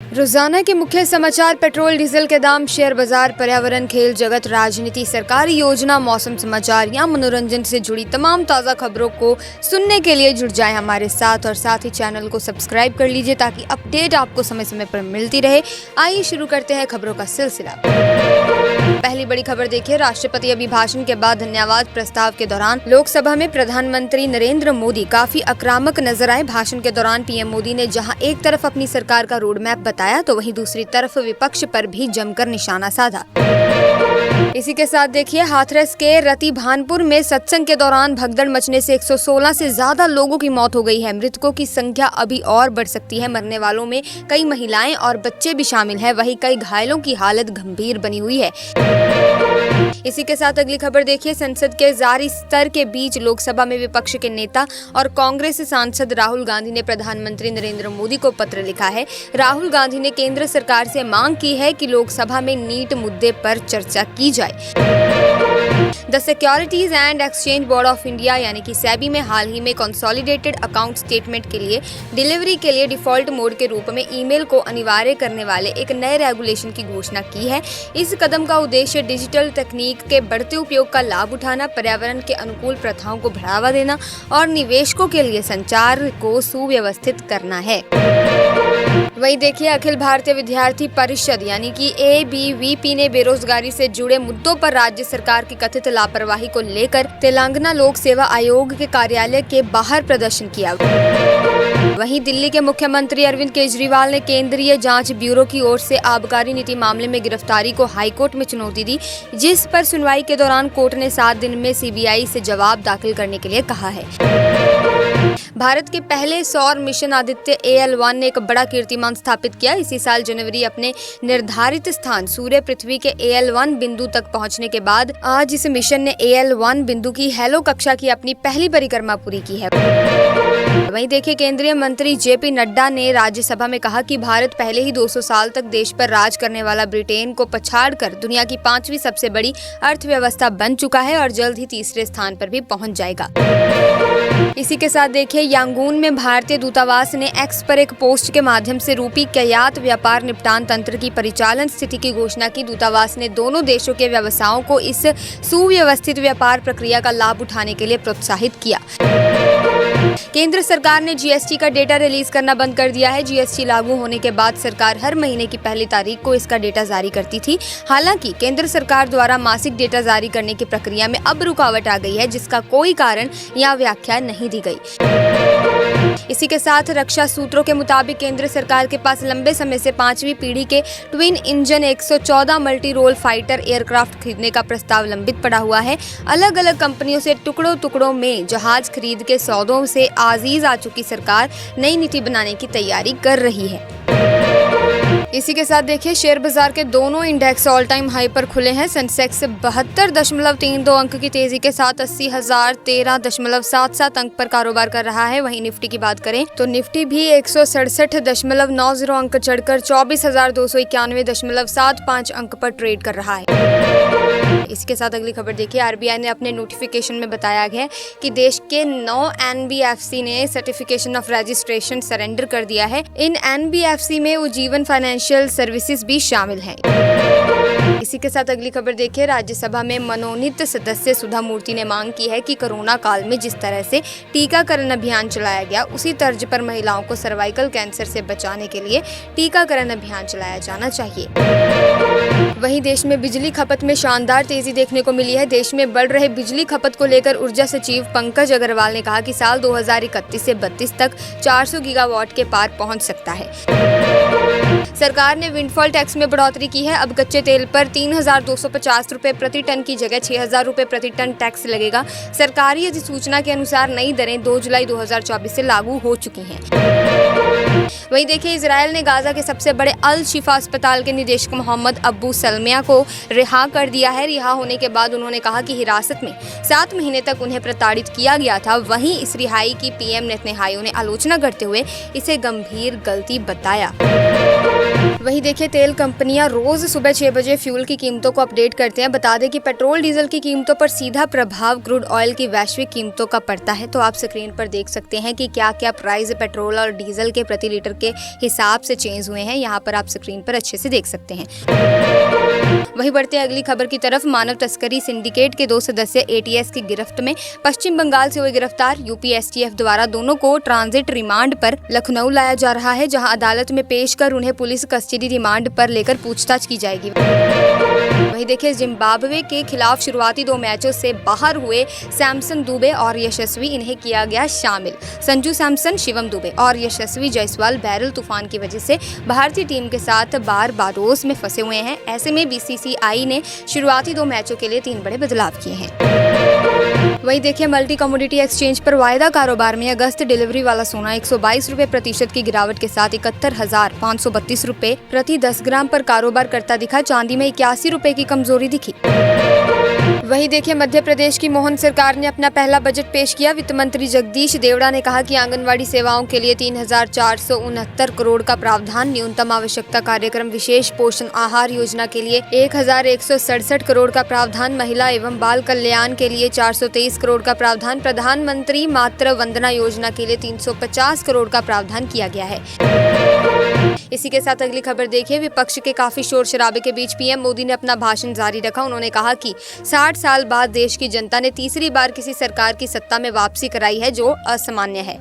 रोजाना के मुख्य समाचार पेट्रोल डीजल के दाम, शेयर बाजार, पर्यावरण, खेल जगत, राजनीति, सरकारी योजना, मौसम समाचार या मनोरंजन से जुड़ी तमाम ताज़ा खबरों को सुनने के लिए जुड़ जाएं हमारे साथ और साथ ही चैनल को सब्सक्राइब कर लीजिए ताकि अपडेट आपको समय समय पर मिलती रहे। आइए शुरू करते हैं खबरों का सिलसिला। पहली बड़ी खबर देखिए, राष्ट्रपति अभिभाषण के बाद धन्यवाद प्रस्ताव के दौरान लोकसभा में प्रधानमंत्री नरेंद्र मोदी काफी आक्रामक नजर आए। भाषण के दौरान पीएम मोदी ने जहां एक तरफ अपनी सरकार का रोड मैप बताया तो वहीं दूसरी तरफ विपक्ष पर भी जमकर निशाना साधा। इसी के साथ देखिए, हाथरस के रति भानपुर में सत्संग के दौरान भगदड़ मचने से 116 से ज्यादा लोगों की मौत हो गई है। मृतकों की संख्या अभी और बढ़ सकती है। मरने वालों में कई महिलाएं और बच्चे भी शामिल हैं। वहीं कई घायलों की हालत गंभीर बनी हुई है। इसी के साथ अगली खबर देखिए, संसद के जारी स्तर के बीच लोकसभा में विपक्ष के नेता और कांग्रेस सांसद राहुल गांधी ने प्रधानमंत्री नरेंद्र मोदी को पत्र लिखा है। राहुल गांधी ने केंद्र सरकार से मांग की है कि लोकसभा में नीट मुद्दे पर चर्चा की जाए। The securities and exchange board of India यानी कि सेबी में हाल ही में कंसोलिडेटेड अकाउंट स्टेटमेंट के लिए डिलीवरी के लिए डिफॉल्ट मोड के रूप में ईमेल को अनिवार्य करने वाले एक नए रेगुलेशन की घोषणा की है। इस कदम का उद्देश्य डिजिटल तकनीक के बढ़ते उपयोग का लाभ उठाना, पर्यावरण के अनुकूल प्रथाओं को बढ़ावा देना और निवेशकों के लिए संचार को सुव्यवस्थित करना है। वही देखिए, अखिल भारतीय विद्यार्थी परिषद यानी कि ABVP ने बेरोजगारी से जुड़े मुद्दों पर राज्य सरकार की कथित लापरवाही को लेकर तेलंगाना लोक सेवा आयोग के कार्यालय के बाहर प्रदर्शन किया। वहीं दिल्ली के मुख्यमंत्री अरविंद केजरीवाल ने केंद्रीय जांच ब्यूरो की ओर से आबकारी नीति मामले में गिरफ्तारी को हाईकोर्ट में चुनौती दी, जिस पर सुनवाई के दौरान कोर्ट ने 7 दिन में CBI से जवाब दाखिल करने के लिए कहा है। भारत के पहले सौर मिशन आदित्य AL1 ने एक बड़ा कीर्तिमान स्थापित किया। इसी साल जनवरी अपने निर्धारित स्थान सूर्य पृथ्वी के AL1 बिंदु तक पहुंचने के बाद आज इस मिशन ने AL1 बिंदु की हेलो कक्षा की अपनी पहली परिक्रमा पूरी की है। वहीं देखिए, केंद्रीय मंत्री JP नड्डा ने राज्यसभा में कहा कि भारत पहले ही 200 साल तक देश पर राज करने वाला ब्रिटेन को पछाड़कर दुनिया की 5वीं सबसे बड़ी अर्थव्यवस्था बन चुका है और जल्द ही तीसरे स्थान पर भी पहुंच जाएगा। इसी के साथ देखिए, यांगून में भारतीय दूतावास ने X पर एक पोस्ट के माध्यम से रूपी कयात व्यापार निपटान तंत्र की परिचालन स्थिति की घोषणा की। दूतावास ने दोनों देशों के व्यवसायों को इस सुव्यवस्थित व्यापार प्रक्रिया का लाभ उठाने के लिए प्रोत्साहित किया। केंद्र सरकार ने GST का डेटा रिलीज करना बंद कर दिया है। GST लागू होने के बाद सरकार हर महीने की पहली तारीख को इसका डेटा जारी करती थी। हालांकि केंद्र सरकार द्वारा मासिक डेटा जारी करने की प्रक्रिया में अब रुकावट आ गई है, जिसका कोई कारण या व्याख्या नहीं दी गई। इसी के साथ रक्षा सूत्रों के मुताबिक केंद्र सरकार के पास लंबे समय से 5वीं पीढ़ी के twin engine 114 multi role fighter aircraft खरीदने का प्रस्ताव लंबित पड़ा हुआ है। अलग अलग कंपनियों से टुकड़ों टुकड़ों में जहाज खरीद के सौदों से आजीज आ चुकी सरकार नई नीति बनाने की तैयारी कर रही है। इसी के साथ देखिए, शेयर बाजार के दोनों इंडेक्स ऑल टाइम हाई पर खुले हैं। सेंसेक्स 72.32 अंक की तेजी के साथ 80,013.77 अंक पर कारोबार कर रहा है। वहीं निफ्टी की बात करें तो निफ्टी भी 167.90 अंक चढ़कर 24,291.75 अंक पर ट्रेड कर रहा है। इसके साथ अगली खबर देखिए, RBI ने अपने नोटिफिकेशन में बताया है कि देश के 9 NBFC ने सर्टिफिकेशन ऑफ रजिस्ट्रेशन सरेंडर कर दिया है। इन NBFC में उज्जीवन फाइनेंशियल सर्विसेज भी शामिल हैं। इसी के साथ अगली खबर देखिए, राज्यसभा में मनोनीत सदस्य सुधा मूर्ति ने मांग की है कि कोरोना काल में जिस तरह से टीकाकरण अभियान चलाया गया, उसी तर्ज पर महिलाओं को सर्वाइकल कैंसर से बचाने के लिए टीकाकरण अभियान चलाया जाना चाहिए। वहीं देश में बिजली खपत में शानदार तेजी देखने को मिली है। देश में बढ़ रहे बिजली खपत को लेकर ऊर्जा सचिव पंकज अग्रवाल ने कहा कि साल 2031 से 32 तक 400 गीगावाट के पार पहुंच सकता है। सरकार ने विंडफॉल टैक्स में बढ़ोतरी की है। अब कच्चे तेल पर 3,250 रुपए प्रति टन की जगह 6,000 रुपए प्रति टन टैक्स लगेगा। सरकारी अधिसूचना के अनुसार नई दरें 2 जुलाई 2024 से लागू हो चुकी हैं। वहीं देखिए, इजरायल ने गाजा के सबसे बड़े अल शिफा अस्पताल के निदेशक मोहम्मद अब्बू सलमिया को रिहा कर दिया है। रिहा होने के बाद उन्होंने कहा कि हिरासत में 7 महीने तक उन्हें प्रताड़ित किया गया था। वहीं इस रिहाई की PM नेतन्याहू ने आलोचना करते हुए इसे गंभीर गलती बताया। वहीं देखिए, तेल कंपनियां रोज सुबह 6 बजे फ्यूल की कीमतों को अपडेट करते हैं। बता दें कि पेट्रोल डीजल की कीमतों पर सीधा प्रभाव क्रूड ऑयल की वैश्विक कीमतों का पड़ता है। तो आप स्क्रीन पर देख सकते हैं कि क्या क्या प्राइस पेट्रोल और डीजल के प्रति लीटर के हिसाब से चेंज हुए हैं। यहाँ पर आप स्क्रीन पर अच्छे से देख सकते हैं। वहीं बढ़ते हैं अगली खबर की तरफ। मानव तस्करी सिंडिकेट के 2 सदस्य एटीएस की गिरफ्त में। पश्चिम बंगाल से हुए गिरफ्तार। यूपी एसटीएफ द्वारा दोनों को ट्रांजिट रिमांड पर लखनऊ लाया जा रहा है, जहां अदालत में पेश कर उन्हें पुलिस कस्टडी रिमांड पर लेकर पूछताछ की जाएगी। वहीं देखिए, जिम्बाब्वे के खिलाफ शुरुआती 2 मैचों से बाहर हुए सैमसन दुबे और यशस्वी, इन्हें किया गया शामिल। संजू सैमसन, शिवम दुबे और यशस्वी जायसवाल बैरल तूफान की वजह से भारतीय टीम के साथ बारबाडोस में फंसे हुए हैं। ऐसे में बीसीसीआई ने शुरुआती 2 मैचों के लिए 3 बड़े बदलाव किए हैं। वहीं देखिए, मल्टी कमोडिटी एक्सचेंज पर वायदा कारोबार में अगस्त डिलीवरी वाला सोना 122 रुपए प्रतिशत की गिरावट के साथ 71,532 रुपए प्रति 10 ग्राम पर कारोबार करता दिखा। चांदी में 81 रुपए की कमजोरी दिखी। वहीं देखिए, मध्य प्रदेश की मोहन सरकार ने अपना पहला बजट पेश किया। वित्त मंत्री जगदीश देवड़ा ने कहा कि आंगनवाड़ी सेवाओं के लिए 3,469 करोड़ का प्रावधान, न्यूनतम आवश्यकता कार्यक्रम, विशेष पोषण आहार योजना के लिए 1,167 करोड़ का प्रावधान, महिला एवं बाल कल्याण के लिए 423 करोड़ का प्रावधान, प्रधानमंत्री मातृ वंदना योजना के लिए 350 करोड़ का प्रावधान किया गया है। इसी के साथ अगली खबर देखिए। विपक्ष के काफी शोर शराबे के बीच पीएम मोदी ने अपना भाषण जारी रखा। उन्होंने कहा कि 60 साल बाद देश की जनता ने तीसरी बार किसी सरकार की सत्ता में वापसी कराई है, जो असामान्य है।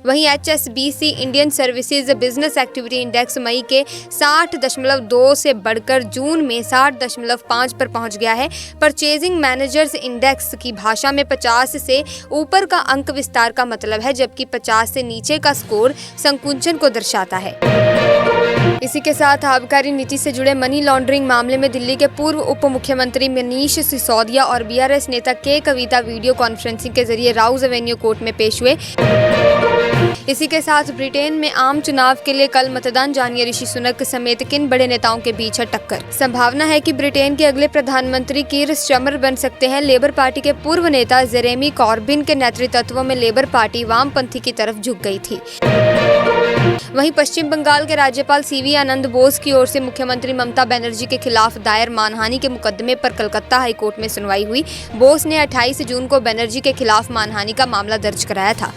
वहीं HSBC Indian services business activity index मई के 60.2 से बढ़कर जून में 60.5 पर पहुंच गया है। परचेजिंग मैनेजर्स इंडेक्स की भाषा में 50 से ऊपर का अंक विस्तार का मतलब है, जबकि 50 से नीचे का स्कोर संकुचन को दर्शाता है। इसी के साथ आबकारी नीति से जुड़े मनी लॉन्ड्रिंग मामले में दिल्ली के पूर्व उप मुख्यमंत्री मनीष सिसोदिया और बीआरएस नेता के कविता वीडियो कॉन्फ्रेंसिंग के जरिए राउज एवेन्यू कोर्ट में पेश हुए। इसी के साथ ब्रिटेन में आम चुनाव के लिए कल मतदान। जानिए ऋषि सुनक समेत किन बड़े नेताओं के बीच है टक्कर। संभावना है कि ब्रिटेन के अगले प्रधानमंत्री कीर स्टारमर बन सकते हैं। लेबर पार्टी के पूर्व नेता जेरेमी कॉर्बिन के नेतृत्व में लेबर पार्टी वामपंथी की तरफ झुक गई थी। वहीं पश्चिम बंगाल के राज्यपाल सीवी आनंद बोस की ओर से मुख्यमंत्री ममता बनर्जी के खिलाफ दायर मानहानि के मुकदमे पर कलकत्ता हाईकोर्ट में सुनवाई हुई। बोस ने 28 जून को बनर्जी के खिलाफ मानहानि का मामला दर्ज कराया था।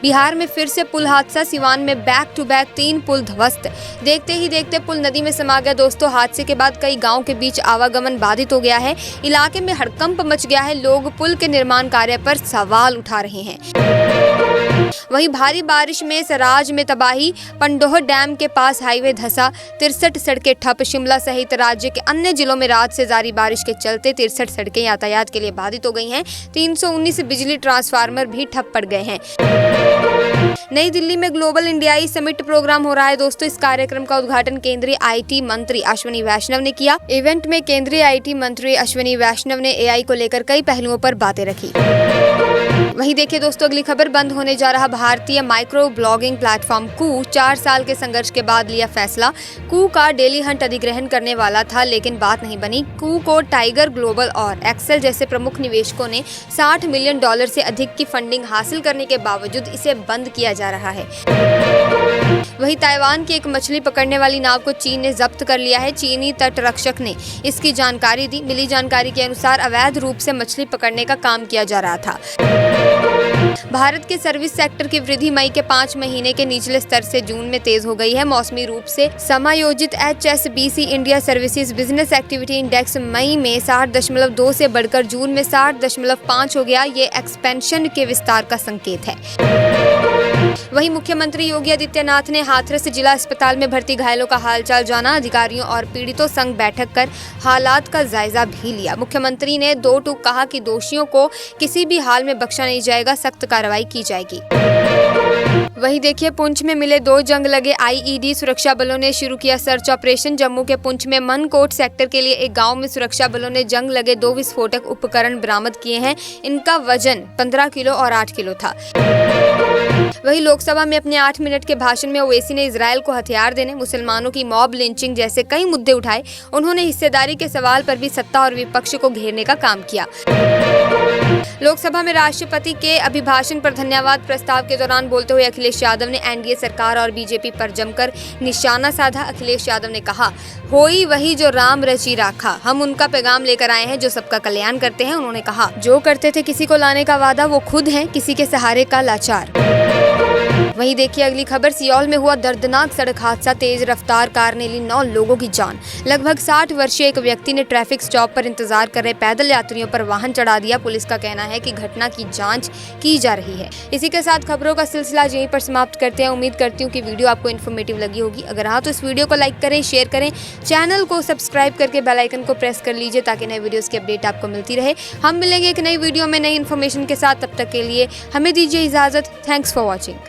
बिहार में फिर से पुल हादसा। सिवान में बैक टू बैक 3 पुल ध्वस्त। देखते ही देखते पुल नदी में समा गया। दोस्तों, हादसे के बाद कई गांव के बीच आवागमन बाधित हो गया है। इलाके में हड़कंप मच गया है। लोग पुल के निर्माण कार्य पर सवाल उठा रहे हैं। वहीं भारी बारिश में सराज में तबाही। पंडोह डैम के पास हाईवे धंसा। 63 सड़कें ठप। शिमला सहित राज्य के अन्य जिलों में रात से जारी बारिश के चलते 63 सड़कें यातायात के लिए बाधित हो गई हैं। 319 बिजली ट्रांसफार्मर भी ठप पड़ गए हैं। नई दिल्ली में ग्लोबल इंडियाई समिट प्रोग्राम हो रहा है। दोस्तों, इस कार्यक्रम का उद्घाटन केंद्रीय आईटी मंत्री अश्विनी वैष्णव ने किया। इवेंट में केंद्रीय आईटी मंत्री अश्विनी वैष्णव ने एआई को लेकर कई पहलुओं पर बातें रखी। वहीं देखिए दोस्तों, अगली खबर। बंद होने जा रहा भारतीय माइक्रो ब्लॉगिंग प्लेटफॉर्म कू। 4 साल के संघर्ष के बाद लिया फैसला। कू का डेली हंट अधिग्रहण करने वाला था, लेकिन बात नहीं बनी। कू को टाइगर ग्लोबल और एक्सेल जैसे प्रमुख निवेशकों ने $60 मिलियन से अधिक की फंडिंग हासिल करने के बावजूद इसे बंद किया जा रहा है। वहीं ताइवान की एक मछली पकड़ने वाली नाव को चीन ने जब्त कर लिया है। चीनी तटरक्षक ने इसकी जानकारी दी। मिली जानकारी के अनुसार अवैध रूप से मछली पकड़ने का काम किया जा रहा था। भारत के सर्विस सेक्टर की वृद्धि मई के 5 महीने के निचले स्तर से जून में तेज हो गई है। मौसमी रूप से समायोजित HSBC India services business activity index मई में 60.2 से बढ़कर जून में 60.5 हो गया। ये एक्सपेंशन के विस्तार का संकेत है। वहीं मुख्यमंत्री योगी आदित्यनाथ ने हाथरस जिला अस्पताल में भर्ती घायलों का हालचाल जाना। अधिकारियों और पीड़ितों संग बैठक कर हालात का जायजा भी लिया। मुख्यमंत्री ने 2 टूक कहा कि दोषियों को किसी भी हाल में बख्शा नहीं जाएगा, सख्त कार्रवाई की जाएगी। वहीं देखिए, पुंछ में मिले 2 जंग लगे IED। सुरक्षा बलों ने शुरू किया सर्च ऑपरेशन। जम्मू के पुंछ में मनकोट सेक्टर के लिए एक गांव में सुरक्षा बलों ने जंग लगे 2 विस्फोटक उपकरण बरामद किए हैं। इनका वजन 15 किलो और 8 किलो था। वहीं लोकसभा में अपने 8 मिनट के भाषण में ओवैसी ने इजरायल को हथियार देने, मुसलमानों की मॉब लिंचिंग जैसे कई मुद्दे उठाए। उन्होंने हिस्सेदारी के सवाल पर भी सत्ता और विपक्ष को घेरने का काम किया। लोकसभा में राष्ट्रपति के अभिभाषण पर धन्यवाद प्रस्ताव के दौरान बोलते हुए अखिलेश यादव ने एनडीए सरकार और बीजेपी पर जमकर निशाना साधा। अखिलेश यादव ने कहा, होई वही जो राम रची राखा, हम उनका पैगाम लेकर आए हैं जो सबका कल्याण करते हैं। उन्होंने कहा, जो करते थे किसी को लाने का वादा, वो खुद हैं किसी के सहारे का लाचार। वहीं देखिए अगली खबर, सियोल में हुआ दर्दनाक सड़क हादसा, तेज रफ्तार कार ने ली 9 लोगों की जान। लगभग 60 वर्षीय एक व्यक्ति ने ट्रैफिक स्टॉप पर इंतजार कर रहे पैदल यात्रियों पर वाहन चढ़ा दिया। पुलिस का कहना है कि घटना की जांच की जा रही है। इसी के साथ खबरों का सिलसिला यहीं पर समाप्त करते हैं। उम्मीद करती हूँ कि वीडियो आपको इन्फॉर्मेटिव लगी होगी। अगर हाँ तो इस वीडियो को लाइक करें, शेयर करें, चैनल को सब्सक्राइब करके बेल आइकन को प्रेस कर लीजिए ताकि नए वीडियोस की अपडेट आपको मिलती रहे। हम मिलेंगे एक नई वीडियो में नई इन्फॉर्मेशन के साथ। तब तक के लिए हमें दीजिए इजाजत। Thanks for watching.